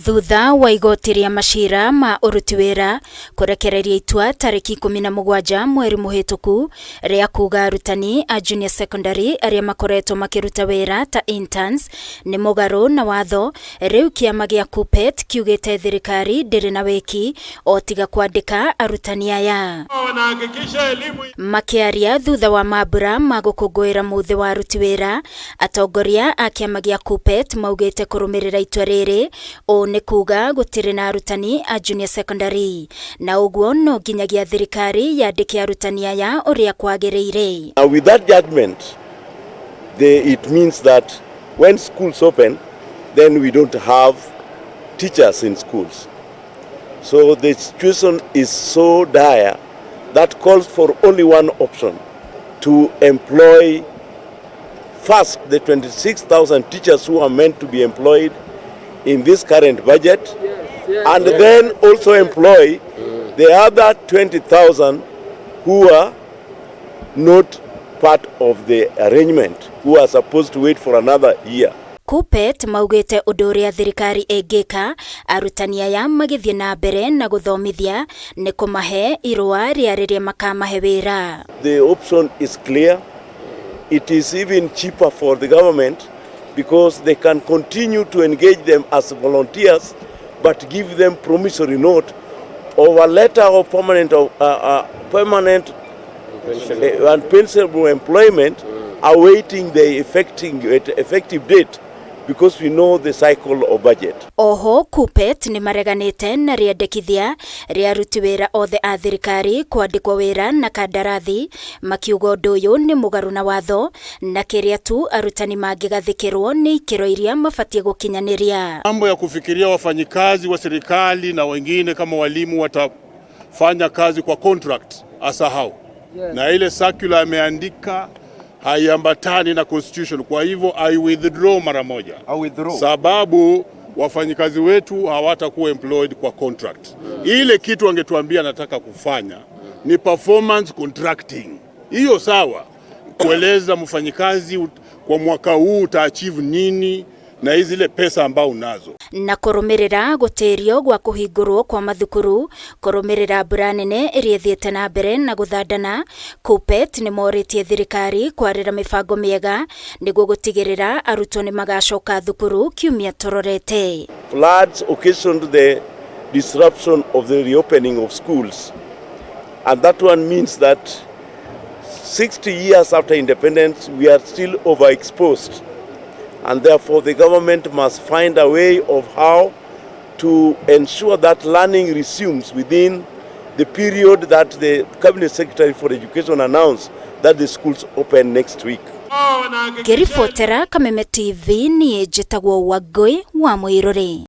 Thutha wa igoti ria MACIRA ma URUTI WIRA kurekereria ITUA tariki 17 mweri muhituku ria kuga arutani a junior secondary aria makoretwo makiruta wira ta interns ni MUGARU na WATHO. Riu kiama gia KUPPET kiugite thirikari ndiri na wiki o tiga kwandika arutani aya. Makiaria thutha wa mambura ma gukungwira muthi wa aruti wira, atongoria a kiama gia KUPPET maugite kurumirira itua riri ni kuga gutiri na arutani a junior secondary na uguo no nginyagia thirikari yandike arutani aya uria kwagiriire. With that judgment, it means that when schools open, then we don't have teachers in schools. So the situation is so dire that calls for only one option: to employ first the 26,000 teachers who are meant to be employed in this current budget, and then also employ the other 20,000 who are not part of the arrangement, who are supposed to wait for another year. KUPPET maugite undu uria thirikari engika arutani aya magithie na mbere na guthomithia ni kumahe irua riria makamahe wira. The option is clear. It is even cheaper for the government because they can continue to engage them as volunteers, but give them promissory note or a letter of permanent and pensionable employment, awaiting the effective date, because we know the cycle of budget. Oho KUPPET ni mareganite na riendekithia ria aruti wira othe a thirikari kwandikwo wira na kandarathi, makiuga undu uyu ni mugaru na watho na kiria tu arutani mangigathikirwo ni ikiro iria mabatie gukinyaniria. Mambo ya kufikiria wafanyikazi wa serikali na wengine kama walimu watafanya kazi kwa contract asahau. Na ile circular ameandika haiambatani na constitution, kwa hivyo I withdraw mara moja. Sababu wafanyikazi wetu hawatakuwa employed kwa contract. Ile kitu angetuambia nataka kufanya ni performance contracting. Hiyo sawa, kueleza mfanyikazi kwa mwaka huu utaachieve nini na zile pesa ambao unazo. Na kurumirira guterio gwa kuhingurwo kwa mathukuru, kurumirira mbura nene iria thiete na mbere na guthandana, KUPPET ni moritie thirikari kwarira mibango miega niguo gutigirira arutwo ni magacoka thukuru kiumia tororete. Floods occasioned the disruption of the reopening of schools, and that one means that 60 years after independence we are still overexposed. And therefore the government must find a way of how to ensure that learning resumes within the period that the Cabinet Secretary for Education announced that the schools open next week. Kirifotera Kameme TV ni njitagwo Wangui wa Mwiruri.